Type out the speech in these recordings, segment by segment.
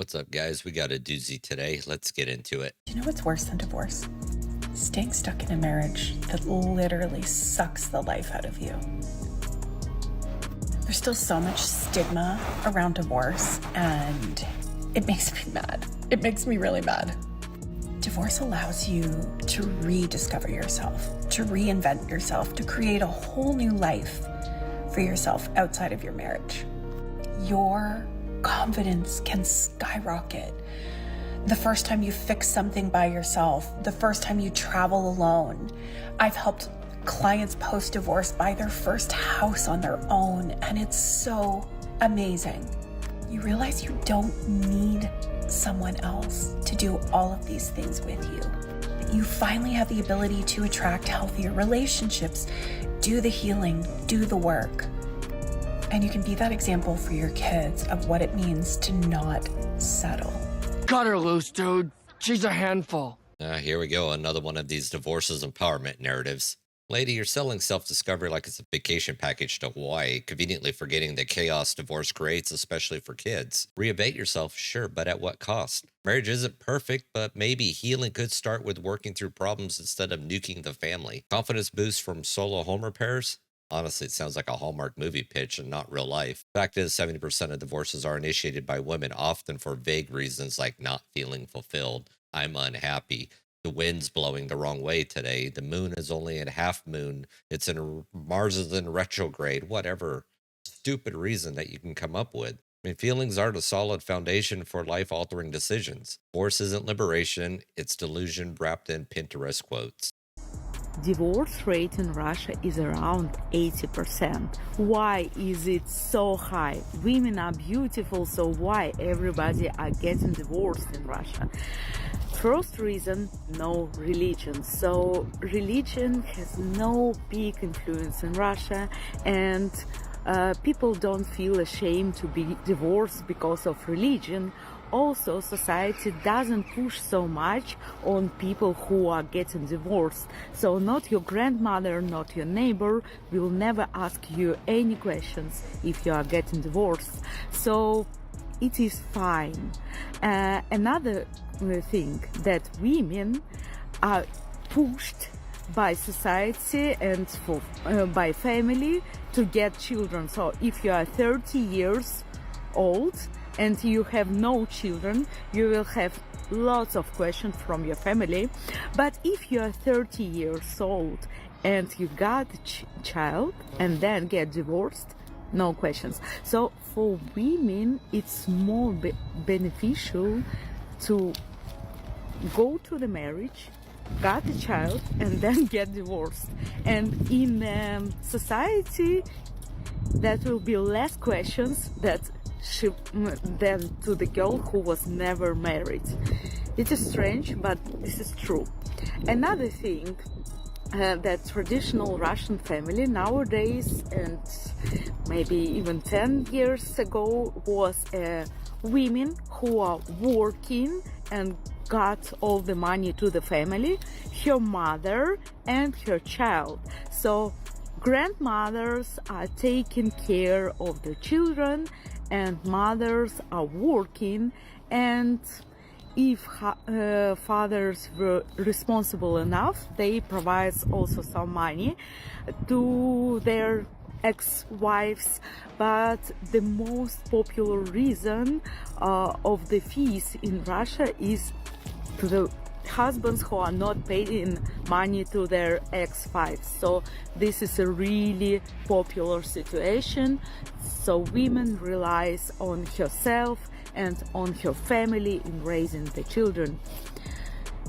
What's up, guys? We got a doozy today. Let's get into it. Do you know what's worse than divorce? Staying stuck in a marriage that literally sucks the life out of you. There's still so much stigma around divorce, and it makes me mad. It makes me really mad. Divorce allows you to rediscover yourself, to reinvent yourself, to create a whole new life for yourself outside of your marriage. Your confidence can skyrocket the first time you fix something by yourself, the first time you travel alone. I've helped clients post-divorce buy their first house on their own, and it's so amazing. You realize you don't need someone else to do all of these things with you. You finally have the ability to attract healthier relationships, do the healing, do the work. And you can be that example for your kids of what it means to not settle. Cut her loose, dude. She's a handful. Here we go. Another one of these divorces empowerment narratives. Lady, you're selling self-discovery like it's a vacation package to Hawaii, conveniently forgetting the chaos divorce creates, especially for kids. Reinvent yourself, sure, but at what cost? Marriage isn't perfect, but maybe healing could start with working through problems instead of nuking the family. Confidence boost from solo home repairs? Honestly, it sounds like a Hallmark movie pitch and not real life. Fact is, 70% of divorces are initiated by women, often for vague reasons like not feeling fulfilled. I'm unhappy. The wind's blowing the wrong way today. The moon is only in half moon. Mars is in retrograde. Whatever stupid reason that you can come up with. I mean, feelings aren't a solid foundation for life-altering decisions. Divorce isn't liberation. It's delusion wrapped in Pinterest quotes. Divorce rate in Russia is around 80%. Why is it so high? Women are beautiful, so why everybody are getting divorced in Russia? First reason, no religion. So religion has no big influence in Russia, and people don't feel ashamed to be divorced because of religion. Also, society doesn't push so much on people who are getting divorced. So not your grandmother, not your neighbor will never ask you any questions if you are getting divorced. So it is fine. Another thing that women are pushed by society and by family to get children. So if you are 30 years old and you have no children, you will have lots of questions from your family. But if you are 30 years old and you got a child and then get divorced, no questions. So for women, it's more beneficial to go to the marriage, got a child, and then get divorced. And in society, that will be less questions than to the girl who was never married. It is strange, but this is true. Another thing that traditional Russian family nowadays, and maybe even 10 years ago, was women who are working and got all the money to the family, her mother and her child. So grandmothers are taking care of their children and mothers are working, and if fathers were responsible enough, they provide also some money to their ex-wives. But the most popular reason of the fees in Russia is to the husbands who are not paying money to their ex-wives. So this is a really popular situation. So women relies on herself and on her family in raising the children.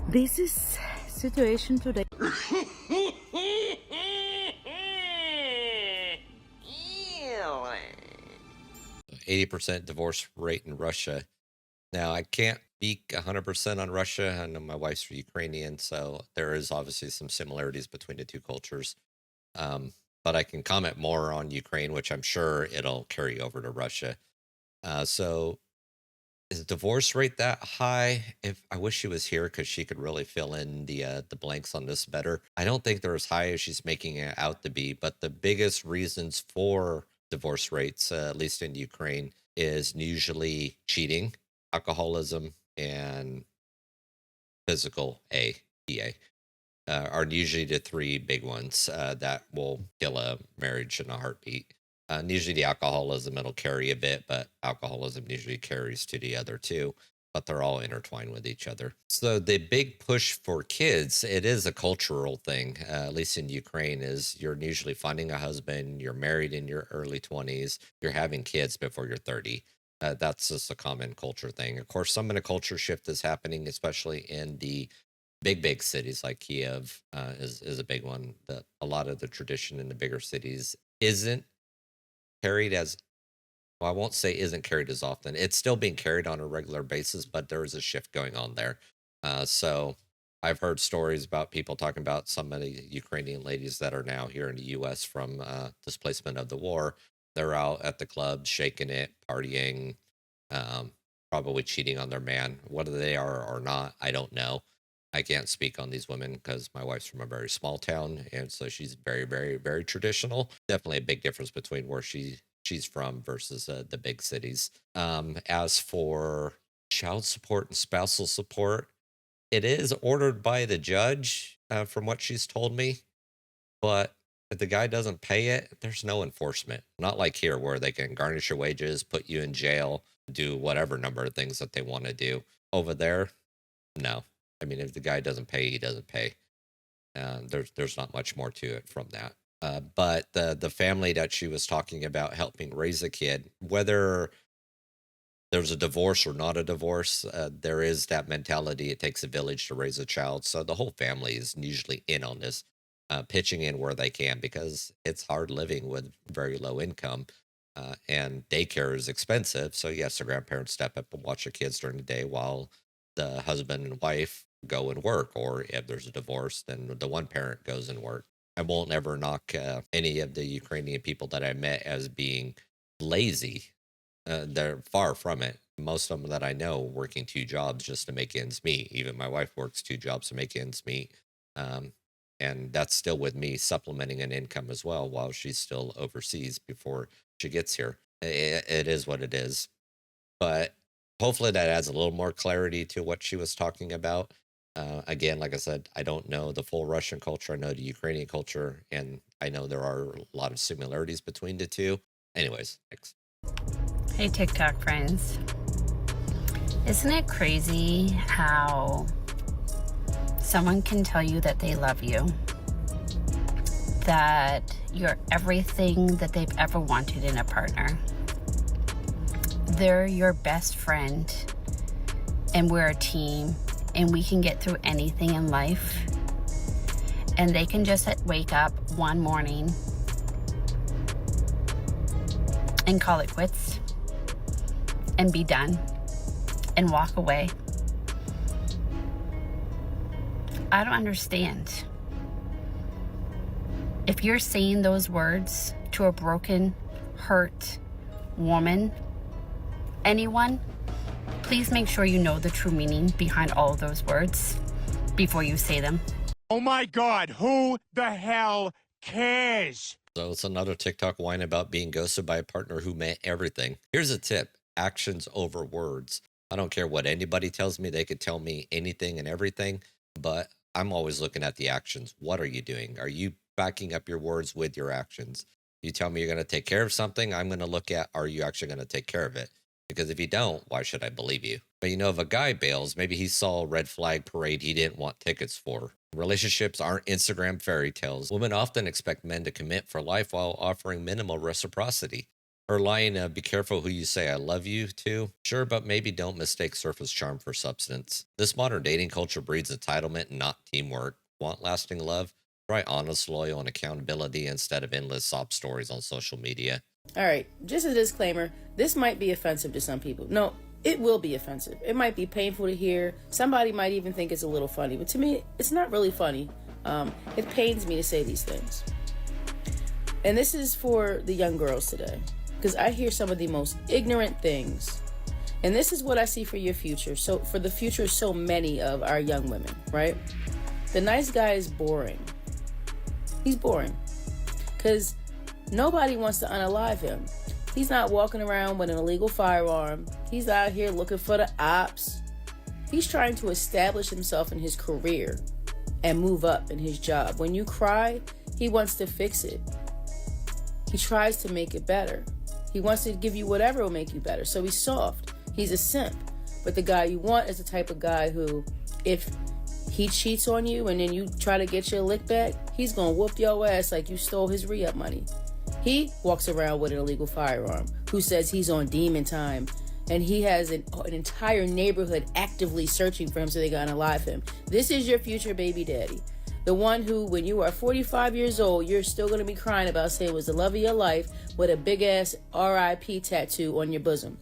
This is situation today. 80% divorce rate in Russia. Now, I can't speak 100% on Russia. I know my wife's Ukrainian, so there is obviously some similarities between the two cultures. But I can comment more on Ukraine, which I'm sure it'll carry over to Russia. So is divorce rate that high? If I wish she was here because she could really fill in the blanks on this better. I don't think they're as high as she's making it out to be. But the biggest reasons for divorce rates, at least in Ukraine, is usually cheating. alcoholism, and physical PA. Are usually the three big ones that will kill a marriage in a heartbeat. And usually the alcoholism, it'll carry a bit, but alcoholism usually carries to the other two, but they're all intertwined with each other. So the big push for kids, it is a cultural thing, at least in Ukraine, is you're usually finding a husband, you're married in your early 20s, you're having kids before you're 30. That's just a common culture thing. Of course, some of the culture shift is happening, especially in the big cities like Kiev is a big one. That a lot of the tradition in the bigger cities isn't carried as well. I won't say isn't carried as often. It's still being carried on a regular basis, but there is a shift going on there. So I've heard stories about people talking about some of the Ukrainian ladies that are now here in the U.S. from displacement of the war. They're out at the clubs, shaking it, partying, um, probably cheating on their man. Whether they are or not, I don't know. I can't speak on these women because my wife's from a very small town, and so she's very, very, very traditional. Definitely a big difference between where she's from versus the big cities. As for child support and spousal support, it is ordered by the judge, from what she's told me. But if the guy doesn't pay it, there's no enforcement. Not like here where they can garnish your wages, put you in jail, do whatever number of things that they want to do. Over there, no. I mean, if the guy doesn't pay, he doesn't pay. There's not much more to it from that. But the family that she was talking about helping raise a kid, whether there's a divorce or not a divorce, there is that mentality. It takes a village to raise a child. So the whole family is usually in on this, pitching in where they can because it's hard living with very low income. And daycare is expensive. So yes, the grandparents step up and watch the kids during the day while the husband and wife go and work, or if there's a divorce, then the one parent goes and work. I won't ever knock any of the Ukrainian people that I met as being lazy. They're far from it. Most of them that I know working two jobs just to make ends meet. Even my wife works two jobs to make ends meet. And that's still with me supplementing an income as well while she's still overseas before she gets here. It is what it is. But hopefully that adds a little more clarity to what she was talking about. Again, like I said, I don't know the full Russian culture. I know the Ukrainian culture, and I know there are a lot of similarities between the two. Anyways, thanks. Hey, TikTok friends. Isn't it crazy how someone can tell you that they love you, that you're everything that they've ever wanted in a partner? They're your best friend, and we're a team, and we can get through anything in life. And they can just wake up one morning and call it quits and be done and walk away. I don't understand. If you're saying those words to a broken, hurt woman, anyone, please make sure you know the true meaning behind all of those words before you say them. Oh my God, who the hell cares? So it's another TikTok whine about being ghosted by a partner who meant everything. Here's a tip: actions over words. I don't care what anybody tells me. They could tell me anything and everything, but I'm always looking at the actions. What are you doing? Are you backing up your words with your actions? You tell me you're going to take care of something, I'm going to look at, are you actually going to take care of it? Because if you don't, why should I believe you? But if a guy bails, maybe he saw a red flag parade he didn't want tickets for. Relationships aren't Instagram fairy tales. Women often expect men to commit for life while offering minimal reciprocity. Her line, be careful who you say I love you to. Sure, but maybe don't mistake surface charm for substance. This modern dating culture breeds entitlement and not teamwork. Want lasting love? Try honest, loyal, and accountability instead of endless sob stories on social media. All right, just a disclaimer, this might be offensive to some people. No, it will be offensive. It might be painful to hear. Somebody might even think it's a little funny, but to me, it's not really funny. It pains me to say these things. And this is for the young girls today, because I hear some of the most ignorant things. And this is what I see for your future. So for the future of so many of our young women, right? The nice guy is boring. He's boring. Because nobody wants to unalive him. He's not walking around with an illegal firearm. He's out here looking for the ops. He's trying to establish himself in his career and move up in his job. When you cry, he wants to fix it. He tries to make it better. He wants to give you whatever will make you better. So he's soft. He's a simp. But the guy you want is the type of guy who, if he cheats on you and then you try to get your lick back, he's going to whoop your ass like you stole his re-up money. He walks around with an illegal firearm, who says he's on demon time, and he has an entire neighborhood actively searching for him so they gotta unalive him. This is your future baby daddy. The one who, when you are 45 years old, you're still going to be crying about saying was the love of your life with a big-ass RIP tattoo on your bosom.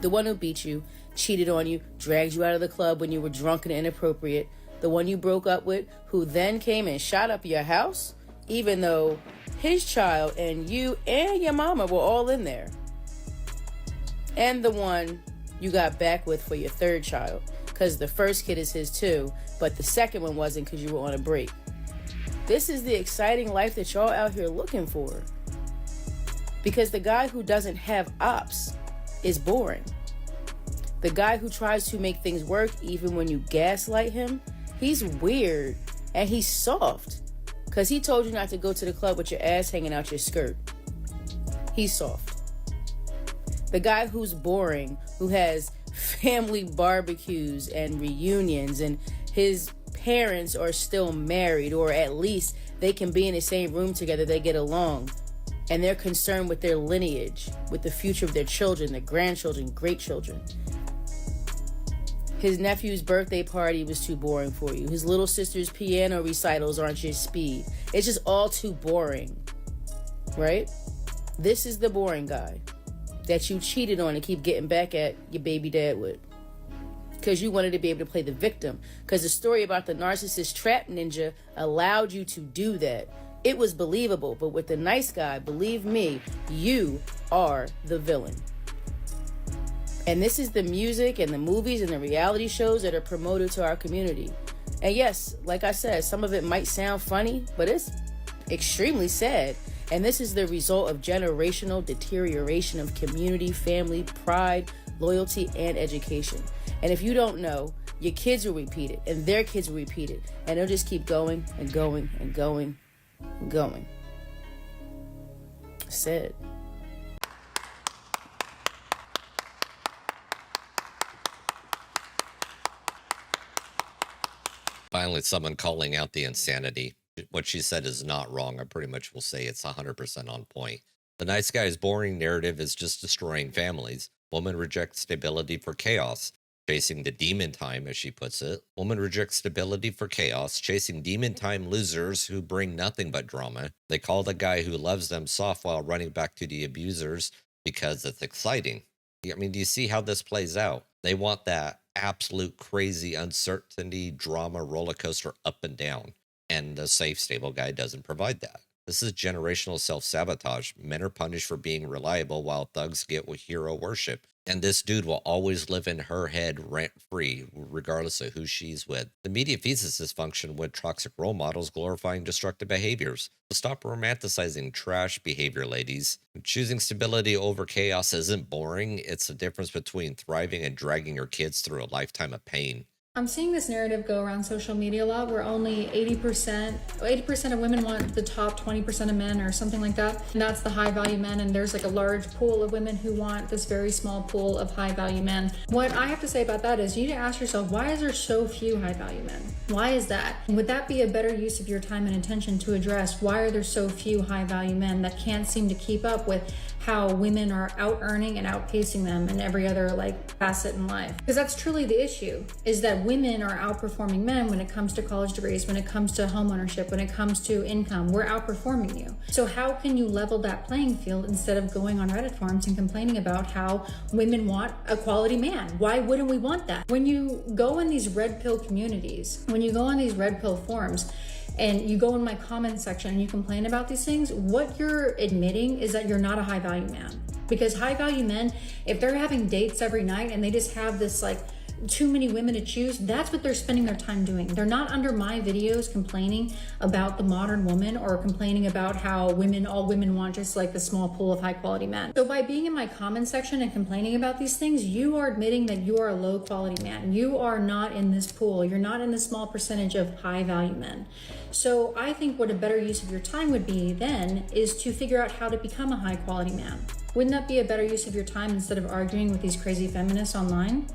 The one who beat you, cheated on you, dragged you out of the club when you were drunk and inappropriate. The one you broke up with, who then came and shot up your house, even though his child and you and your mama were all in there. And the one you got back with for your third child, because the first kid is his too, but the second one wasn't because you were on a break. This is the exciting life that y'all out here looking for. Because the guy who doesn't have ops is boring. The guy who tries to make things work even when you gaslight him, he's weird and he's soft. Because he told you not to go to the club with your ass hanging out your skirt. He's soft. The guy who's boring, who has family barbecues and reunions, and his parents are still married, or at least they can be in the same room together, they get along, and they're concerned with their lineage, with the future of their children, their grandchildren, great children. His nephew's birthday party was too boring for you. His little sister's piano recitals aren't your speed. It's just all too boring, right? This is the boring guy that you cheated on and keep getting back at your baby dad with. Because you wanted to be able to play the victim. Because the story about the narcissist trap ninja allowed you to do that. It was believable. But with the nice guy, believe me, you are the villain. And this is the music and the movies and the reality shows that are promoted to our community. And yes, like I said, some of it might sound funny, but it's extremely sad. And this is the result of generational deterioration of community, family, pride, loyalty, and education. And if you don't know, your kids will repeat it, and their kids will repeat it, and they'll just keep going and going and going and going. Sad. Finally, someone calling out the insanity. What she said is not wrong. I pretty much will say it's 100% on point. The nice guy's boring narrative is just destroying families. Woman rejects stability for chaos, chasing the demon time, as she puts it. Woman rejects stability for chaos, chasing demon time losers who bring nothing but drama. They call the guy who loves them soft while running back to the abusers because it's exciting. I mean, do you see how this plays out? They want that absolute crazy uncertainty, drama, roller coaster up and down. And the safe, stable guy doesn't provide that. This is generational self-sabotage. Men are punished for being reliable while thugs get with hero worship. And this dude will always live in her head rent-free, regardless of who she's with. The media feeds this dysfunction with toxic role models glorifying destructive behaviors. So stop romanticizing trash behavior, ladies. Choosing stability over chaos isn't boring. It's the difference between thriving and dragging your kids through a lifetime of pain. I'm seeing this narrative go around social media a lot where only 80% of women want the top 20% of men or something like that. And that's the high value men. And there's like a large pool of women who want this very small pool of high value men. What I have to say about that is you need to ask yourself, why is there so few high value men? Why is that? And would that be a better use of your time and attention to address why are there so few high value men that can't seem to keep up with how women are out earning and outpacing them in every other facet in life? Because that's truly the issue, is that women are outperforming men when it comes to college degrees, when it comes to home ownership, when it comes to income. We're outperforming you. So how can you level that playing field instead of going on Reddit forums and complaining about how women want a quality man? Why wouldn't we want that? When you go in these red pill communities, when you go on these red pill forums, and you go in my comment section and you complain about these things, what you're admitting is that you're not a high value man. Because high value men, if they're having dates every night and they just have this too many women to choose, that's what they're spending their time doing. They're not under my videos complaining about the modern woman or complaining about how all women want just like the small pool of high quality men. So by being in my comment section and complaining about these things, you are admitting that you are a low quality man. You are not in this pool. You're not in the small percentage of high value men. So I think what a better use of your time would be then is to figure out how to become a high quality man. Wouldn't that be a better use of your time instead of arguing with these crazy feminists online?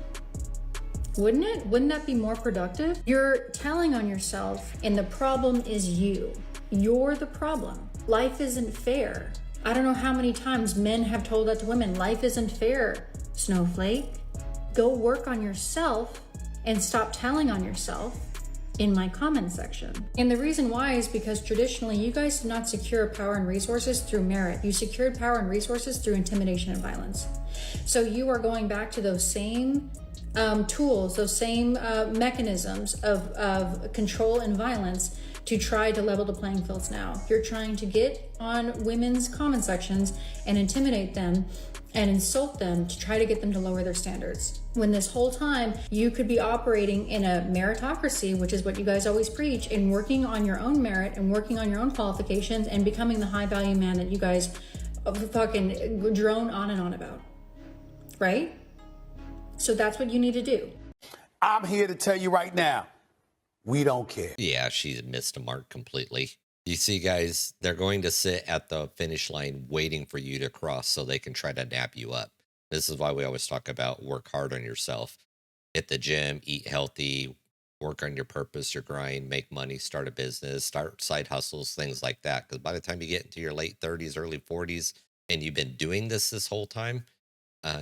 Wouldn't it? Wouldn't that be more productive? You're telling on yourself, and the problem is you. You're the problem. Life isn't fair. I don't know how many times men have told that to women. Life isn't fair, snowflake. Go work on yourself and stop telling on yourself in my comment section. And the reason why is because traditionally you guys did not secure power and resources through merit. You secured power and resources through intimidation and violence. So you are going back to those same tools, those same mechanisms of control and violence to try to level the playing fields now. You're trying to get on women's comment sections and intimidate them and insult them to try to get them to lower their standards. When this whole time you could be operating in a meritocracy, which is what you guys always preach, and working on your own merit and working on your own qualifications and becoming the high value man that you guys fucking drone on and on about, right? So that's what you need to do. I'm here to tell you right now, we don't care. Yeah, she's missed a mark completely. You see, guys, they're going to sit at the finish line waiting for you to cross so they can try to nab you up. This is why we always talk about work hard on yourself. Hit the gym, eat healthy, work on your purpose, your grind, make money, start a business, start side hustles, things like that. Because by the time you get into your late 30s, early 40s, and you've been doing this whole time,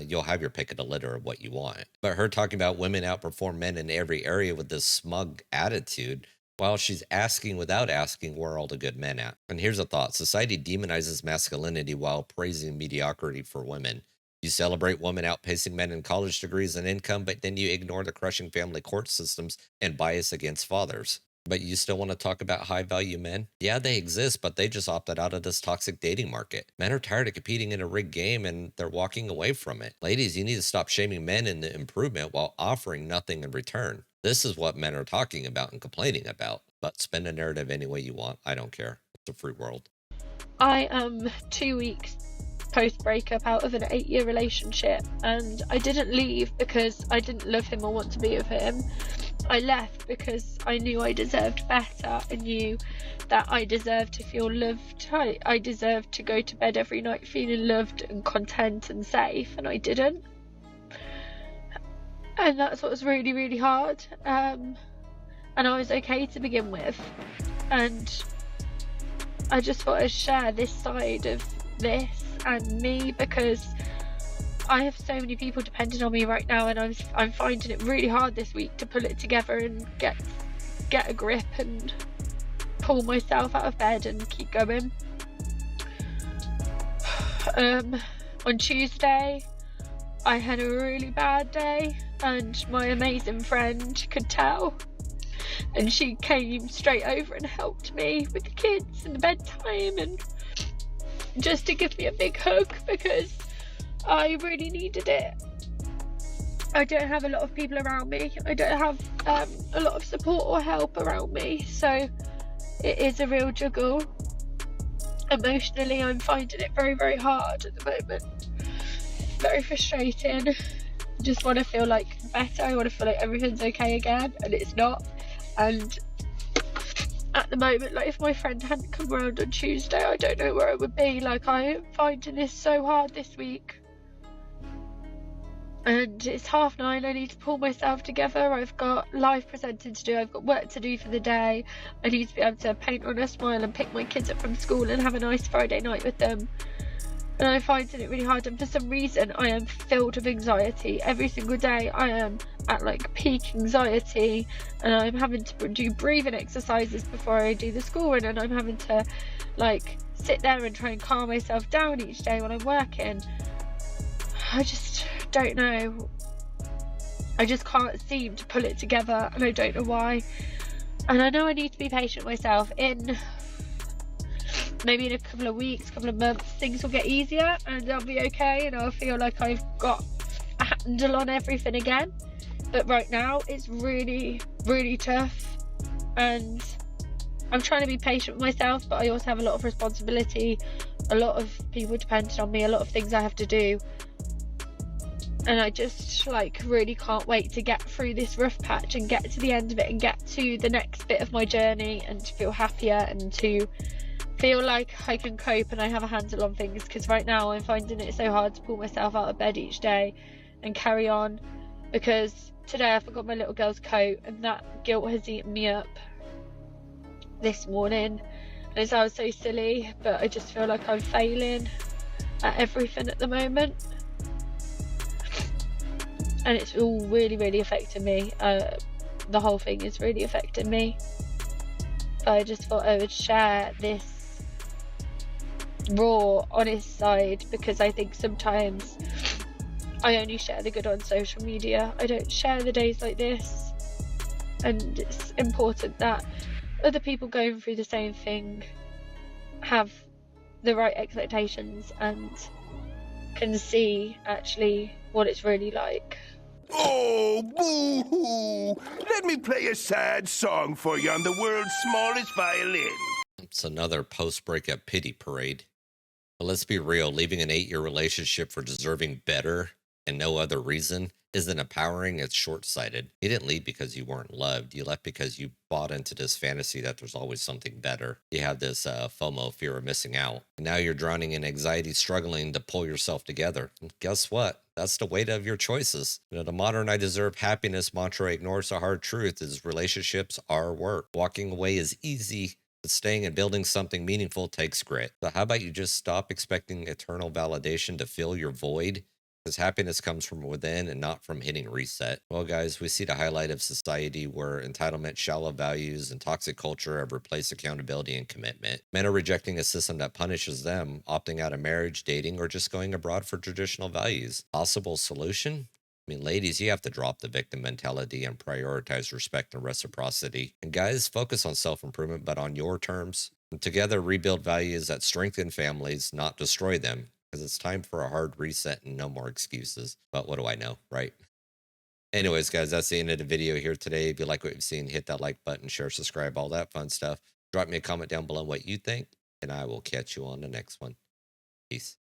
you'll have your pick of the litter of what you want. But her talking about women outperform men in every area with this smug attitude, while she's asking without asking where are all the good men at. And here's a thought. Society demonizes masculinity while praising mediocrity for women. You celebrate women outpacing men in college degrees and income, but then you ignore the crushing family court systems and bias against fathers. But you still want to talk about high-value men? Yeah, they exist, but they just opted out of this toxic dating market. Men are tired of competing in a rigged game, and they're walking away from it. Ladies, you need to stop shaming men in the improvement while offering nothing in return. This is what men are talking about and complaining about. But spin a narrative any way you want. I don't care. It's a free world. I am 2 weeks post-breakup out of an 8-year relationship, and I didn't leave because I didn't love him or want to be with him. I left because I knew I deserved better. I knew that I deserved to feel loved. I deserved to go to bed every night feeling loved and content and safe, and I didn't. And that's what was really, really hard. And I was okay to begin with. And I just thought I'd share this side of this and me, because I have so many people depending on me right now, and I'm finding it really hard this week to pull it together and get a grip and pull myself out of bed and keep going. On Tuesday, I had a really bad day, and my amazing friend could tell, and she came straight over and helped me with the kids and the bedtime, and just to give me a big hug, because I really needed it. I don't have a lot of people around me. I don't have a lot of support or help around me, so it is a real juggle. Emotionally, I'm finding it very, very hard at the moment. Very frustrating. Just want to feel like better. I want to feel like everything's okay again, and it's not. And at the moment, like, if my friend hadn't come around on Tuesday, I don't know where I would be. Like, I am finding this so hard this week. And it's 9:30, I need to pull myself together. I've got live presenting to do, I've got work to do for the day. I need to be able to paint on a smile and pick my kids up from school and have a nice Friday night with them. And I'm finding it really hard, and for some reason I am filled with anxiety. Every single day I am at like peak anxiety, and I'm having to do breathing exercises before I do the school run, and I'm having to like sit there and try and calm myself down each day when I'm working. I just don't know. I just can't seem to pull it together, and I don't know why. And I know I need to be patient with myself. Maybe in a couple of weeks, couple of months, things will get easier and I'll be okay, and I'll feel like I've got a handle on everything again. But right now it's really, really tough, and I'm trying to be patient with myself, but I also have a lot of responsibility, a lot of people depending on me, a lot of things I have to do. And I just like really can't wait to get through this rough patch and get to the end of it and get to the next bit of my journey and to feel happier and to feel like I can cope and I have a handle on things, because right now I'm finding it so hard to pull myself out of bed each day and carry on, because today I forgot my little girl's coat and that guilt has eaten me up this morning, and it sounds so silly, but I just feel like I'm failing at everything at the moment, and it's all really, really affecting me. The whole thing is really affecting me. But I just thought I would share this raw, honest side, because I think sometimes I only share the good on social media. I don't share the days like this, and it's important that other people going through the same thing have the right expectations and can see actually what it's really like. Oh, boo-hoo! Let me play a sad song for you on the world's smallest violin. It's another post-breakup pity parade. But let's be real, leaving an 8-year relationship for deserving better and no other reason isn't empowering, it's short-sighted. You didn't leave because you weren't loved. You left because you bought into this fantasy that there's always something better. You have this FOMO, fear of missing out. And now you're drowning in anxiety, struggling to pull yourself together. And guess what? That's the weight of your choices. You know, the modern I deserve happiness mantra ignores a hard truth is relationships are work. Walking away is easy, but staying and building something meaningful takes grit. So how about you just stop expecting eternal validation to fill your void? Because happiness comes from within and not from hitting reset. Well, guys, we see the highlight of society where entitlement, shallow values, and toxic culture have replaced accountability and commitment. Men are rejecting a system that punishes them, opting out of marriage, dating, or just going abroad for traditional values. Possible solution? I mean, ladies, you have to drop the victim mentality and prioritize respect and reciprocity. And guys, focus on self-improvement, but on your terms. And together, rebuild values that strengthen families, not destroy them. Because it's time for a hard reset and no more excuses. But what do I know, right? Anyways, guys, that's the end of the video here today. If you like what you've seen, hit that like button, share, subscribe, all that fun stuff. Drop me a comment down below what you think, and I will catch you on the next one. Peace.